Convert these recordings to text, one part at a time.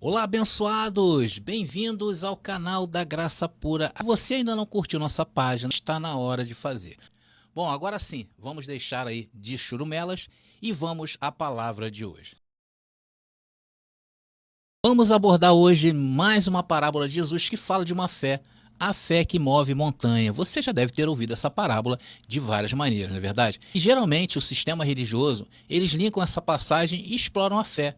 Olá, abençoados! Bem-vindos ao canal da Graça Pura. Se você ainda não curtiu nossa página, está na hora de fazer. Bom, agora sim, vamos deixar aí de churumelas e vamos à palavra de hoje. Vamos abordar hoje mais uma parábola de Jesus que fala de uma fé, a fé que move montanha. Você já deve ter ouvido essa parábola de várias maneiras, não é verdade? E geralmente o sistema religioso, eles linkam essa passagem e exploram a fé.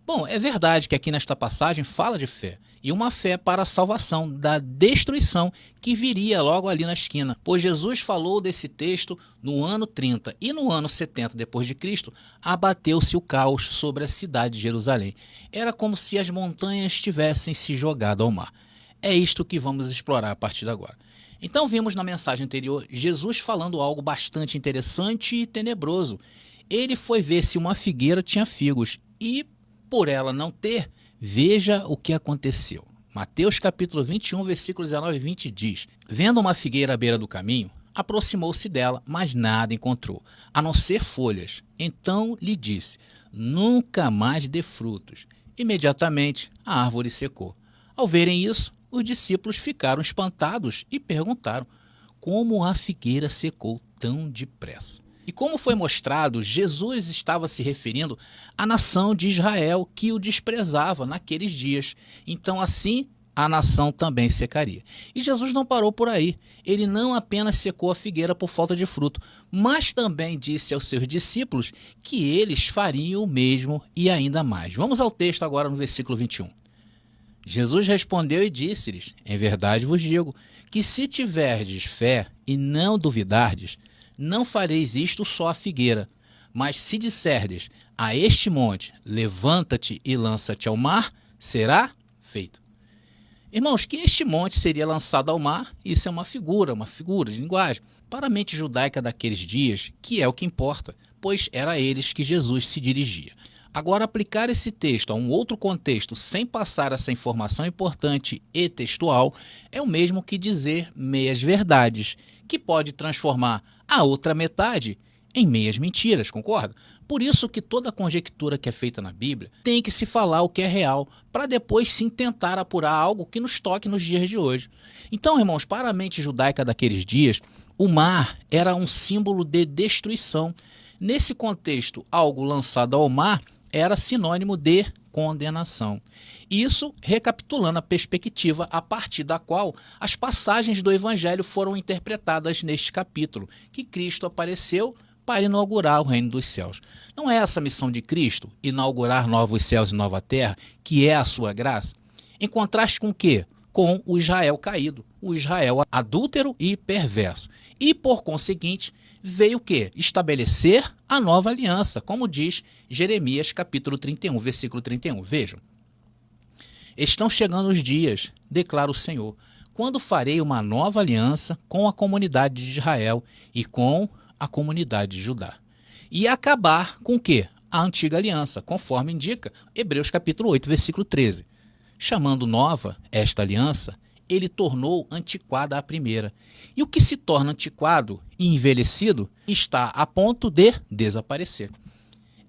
Bom, é verdade que aqui nesta passagem fala de fé, e uma fé para a salvação da destruição que viria logo ali na esquina, pois Jesus falou desse texto no ano 30 e no ano 70 depois de Cristo, abateu-se o caos sobre a cidade de Jerusalém. Era como se as montanhas tivessem se jogado ao mar. É isto que vamos explorar a partir de agora. Então vimos na mensagem anterior Jesus falando algo bastante interessante e tenebroso. Ele foi ver se uma figueira tinha figos e, por ela não ter, veja o que aconteceu. Mateus capítulo 21, versículos 19 e 20 diz: Vendo uma figueira à beira do caminho, aproximou-se dela, mas nada encontrou, a não ser folhas. Então lhe disse: Nunca mais dê frutos. Imediatamente a árvore secou. Ao verem isso, os discípulos ficaram espantados e perguntaram: Como a figueira secou tão depressa? E como foi mostrado, Jesus estava se referindo à nação de Israel que o desprezava naqueles dias. Então, assim, a nação também secaria. E Jesus não parou por aí. Ele não apenas secou a figueira por falta de fruto, mas também disse aos seus discípulos que eles fariam o mesmo e ainda mais. Vamos ao texto agora no versículo 21. Jesus respondeu e disse-lhes: Em verdade vos digo que se tiverdes fé e não duvidardes, não fareis isto só à figueira, mas se disserdes a este monte, levanta-te e lança-te ao mar, será feito. Irmãos, que este monte seria lançado ao mar, isso é uma figura de linguagem, para a mente judaica daqueles dias, que é o que importa, pois era a eles que Jesus se dirigia. Agora, aplicar esse texto a um outro contexto sem passar essa informação importante e textual é o mesmo que dizer meias verdades, que pode transformar a outra metade em meias mentiras, concorda? Por isso que toda conjectura que é feita na Bíblia tem que se falar o que é real, para depois sim tentar apurar algo que nos toque nos dias de hoje. Então, irmãos, para a mente judaica daqueles dias, o mar era um símbolo de destruição. Nesse contexto, algo lançado ao mar era sinônimo de condenação. Isso recapitulando a perspectiva a partir da qual as passagens do Evangelho foram interpretadas neste capítulo, que Cristo apareceu para inaugurar o reino dos céus. Não é essa a missão de Cristo, inaugurar novos céus e nova terra, que é a sua graça? Em contraste com o quê? Com o Israel caído, o Israel adúltero e perverso. E, por conseguinte, veio o quê? Estabelecer a nova aliança, como diz Jeremias capítulo 31, versículo 31. Vejam. Estão chegando os dias, declara o Senhor, quando farei uma nova aliança com a comunidade de Israel e com a comunidade de Judá. E acabar com o quê? A antiga aliança, conforme indica Hebreus capítulo 8, versículo 13. Chamando nova esta aliança, ele tornou antiquada a primeira. E o que se torna antiquado e envelhecido está a ponto de desaparecer.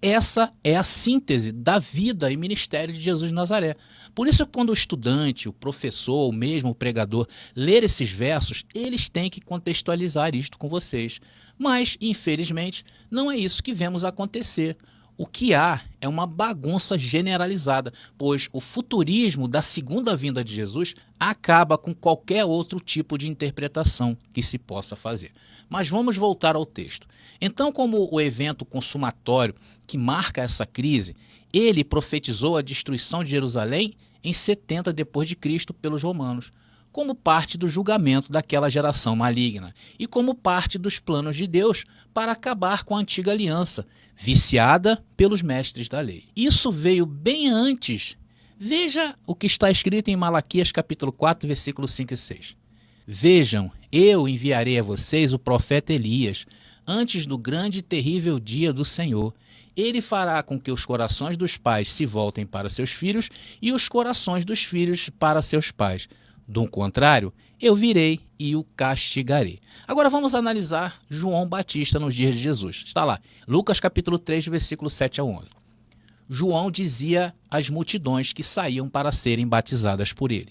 Essa é a síntese da vida e ministério de Jesus de Nazaré. Por isso, quando o estudante, o professor, ou mesmo o pregador ler esses versos, eles têm que contextualizar isto com vocês. Mas, infelizmente, não é isso que vemos acontecer. O que há é uma bagunça generalizada, pois o futurismo da segunda vinda de Jesus acaba com qualquer outro tipo de interpretação que se possa fazer. Mas vamos voltar ao texto. Então, como o evento consumatório que marca essa crise, ele profetizou a destruição de Jerusalém em 70 depois de Cristo pelos romanos, como parte do julgamento daquela geração maligna e como parte dos planos de Deus para acabar com a antiga aliança, viciada pelos mestres da lei. Isso veio bem antes. Veja o que está escrito em Malaquias capítulo 4, versículos 5 e 6. Vejam, eu enviarei a vocês o profeta Elias, antes do grande e terrível dia do Senhor. Ele fará com que os corações dos pais se voltem para seus filhos e os corações dos filhos para seus pais. Do contrário, eu virei e o castigarei. Agora vamos analisar João Batista nos dias de Jesus. Está lá, Lucas capítulo 3, versículo 7 a 11. João dizia às multidões que saíam para serem batizadas por ele: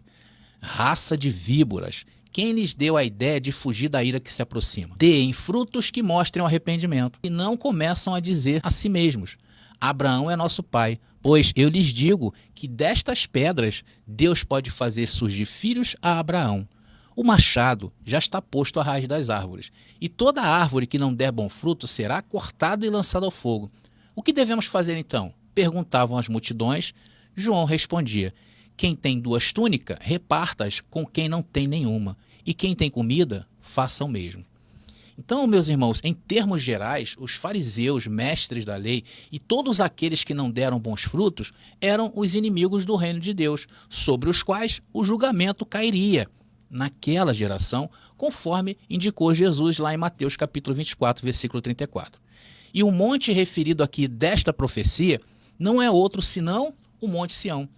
raça de víboras, quem lhes deu a ideia de fugir da ira que se aproxima? Deem frutos que mostrem o arrependimento, e não começam a dizer a si mesmos: Abraão é nosso pai. Pois eu lhes digo que destas pedras Deus pode fazer surgir filhos a Abraão. O machado já está posto à raiz das árvores, e toda árvore que não der bom fruto será cortada e lançada ao fogo. O que devemos fazer então? Perguntavam as multidões. João respondia: quem tem 2 túnicas, reparta-as com quem não tem nenhuma, e quem tem comida, faça o mesmo. Então, meus irmãos, em termos gerais, os fariseus, mestres da lei e todos aqueles que não deram bons frutos eram os inimigos do reino de Deus, sobre os quais o julgamento cairia naquela geração, conforme indicou Jesus lá em Mateus capítulo 24, versículo 34. E o monte referido aqui desta profecia não é outro senão o Monte Sião.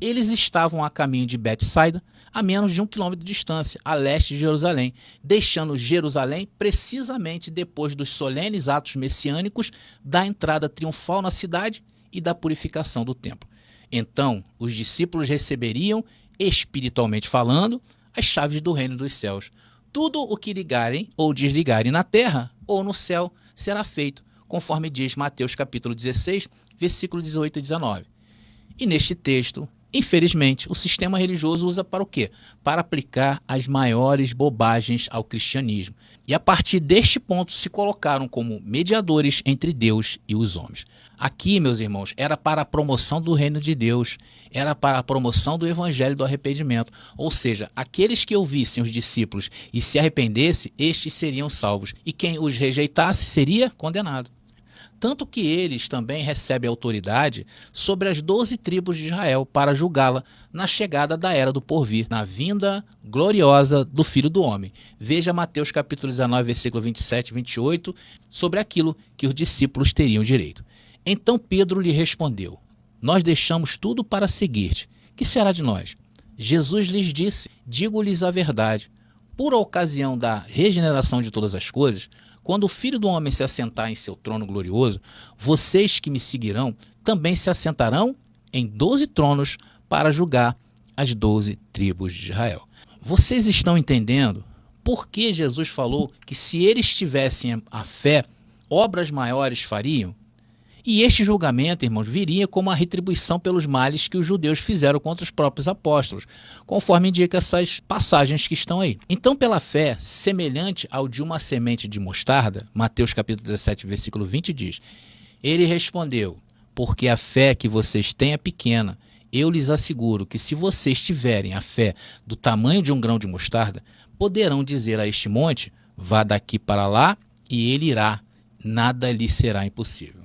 Eles estavam a caminho de Betsaida, a menos de 1 quilômetro de distância, a leste de Jerusalém, deixando Jerusalém precisamente depois dos solenes atos messiânicos da entrada triunfal na cidade e da purificação do templo. Então, os discípulos receberiam, espiritualmente falando, as chaves do reino dos céus. Tudo o que ligarem ou desligarem na terra ou no céu será feito, conforme diz Mateus capítulo 16, versículo 18 e 19. E neste texto, infelizmente, o sistema religioso usa para o quê? Para aplicar as maiores bobagens ao cristianismo. E a partir deste ponto se colocaram como mediadores entre Deus e os homens. Aqui, meus irmãos, era para a promoção do reino de Deus, era para a promoção do evangelho do arrependimento. Ou seja, aqueles que ouvissem os discípulos e se arrependessem, estes seriam salvos. E quem os rejeitasse seria condenado. Tanto que eles também recebem autoridade sobre as 12 tribos de Israel para julgá-la na chegada da era do porvir, na vinda gloriosa do Filho do Homem. Veja Mateus capítulo 19, versículo 27 e 28, sobre aquilo que os discípulos teriam direito. Então Pedro lhe respondeu: nós deixamos tudo para seguir-te. Que será de nós? Jesus lhes disse: digo-lhes a verdade. Por ocasião da regeneração de todas as coisas, quando o Filho do Homem se assentar em seu trono glorioso, vocês que me seguirão também se assentarão em 12 tronos para julgar as 12 tribos de Israel. Vocês estão entendendo por que Jesus falou que se eles tivessem a fé, obras maiores fariam? E este julgamento, irmãos, viria como a retribuição pelos males que os judeus fizeram contra os próprios apóstolos, conforme indica essas passagens que estão aí. Então, pela fé, semelhante ao de uma semente de mostarda, Mateus capítulo 17, versículo 20 diz: ele respondeu: porque a fé que vocês têm é pequena. Eu lhes asseguro que se vocês tiverem a fé do tamanho de um grão de mostarda, poderão dizer a este monte: vá daqui para lá, e ele irá, nada lhe será impossível.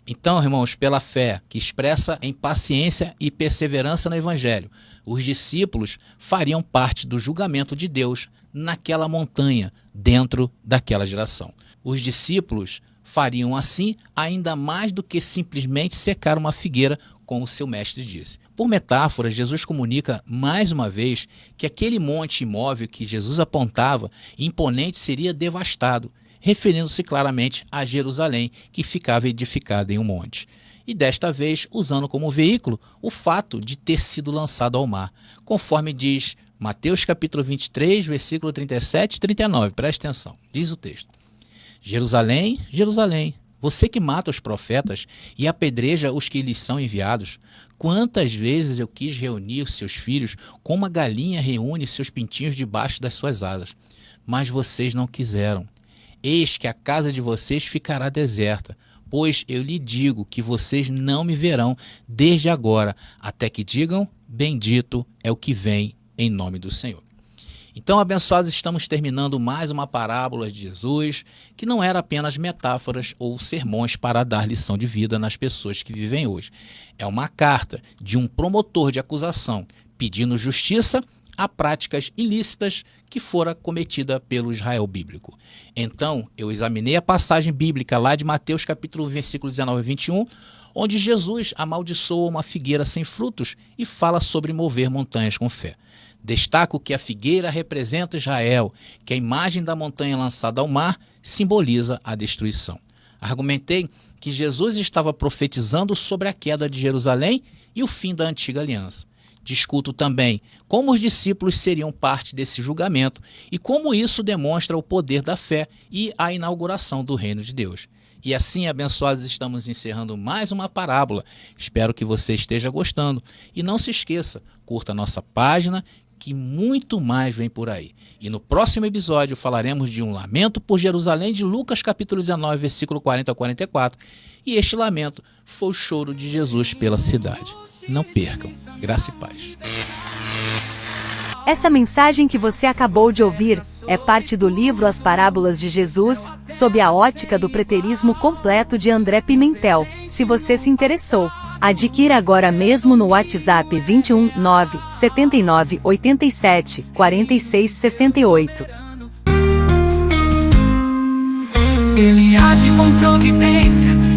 Então, irmãos, pela fé, que expressa em paciência e perseverança no Evangelho, os discípulos fariam parte do julgamento de Deus naquela montanha, dentro daquela geração. Os discípulos fariam assim ainda mais do que simplesmente secar uma figueira, como o seu mestre disse. Por metáfora, Jesus comunica mais uma vez que aquele monte imóvel que Jesus apontava, imponente, seria devastado, referindo-se claramente a Jerusalém, que ficava edificada em um monte. E desta vez, usando como veículo o fato de ter sido lançado ao mar, conforme diz Mateus capítulo 23, versículo 37 e 39. Preste atenção, diz o texto: Jerusalém, Jerusalém, você que mata os profetas e apedreja os que lhes são enviados, quantas vezes eu quis reunir os seus filhos, como uma galinha reúne seus pintinhos debaixo das suas asas, mas vocês não quiseram. Eis que a casa de vocês ficará deserta, pois eu lhe digo que vocês não me verão desde agora, até que digam: bendito é o que vem em nome do Senhor. Então, abençoados, estamos terminando mais uma parábola de Jesus, que não era apenas metáforas ou sermões para dar lição de vida nas pessoas que vivem hoje. É uma carta de um promotor de acusação pedindo justiça a práticas ilícitas que fora cometida pelo Israel bíblico. Então, eu examinei a passagem bíblica lá de Mateus capítulo 1, versículo 19 a 21, onde Jesus amaldiçoa uma figueira sem frutos e fala sobre mover montanhas com fé. Destaco que a figueira representa Israel, que a imagem da montanha lançada ao mar simboliza a destruição. Argumentei que Jesus estava profetizando sobre a queda de Jerusalém e o fim da antiga aliança. Discuto também como os discípulos seriam parte desse julgamento e como isso demonstra o poder da fé e a inauguração do reino de Deus. E assim, abençoados, estamos encerrando mais uma parábola. Espero que você esteja gostando. E não se esqueça, curta a nossa página, que muito mais vem por aí. E no próximo episódio falaremos de um lamento por Jerusalém de Lucas capítulo 19, versículo 40 a 44. E este lamento foi o choro de Jesus pela cidade. Não percam. Graça e paz. Essa mensagem que você acabou de ouvir é parte do livro As Parábolas de Jesus, sob a ótica do preterismo completo de André Pimentel. Se você se interessou, adquira agora mesmo no WhatsApp 21 9 79 87 46 68. Ele age com providência.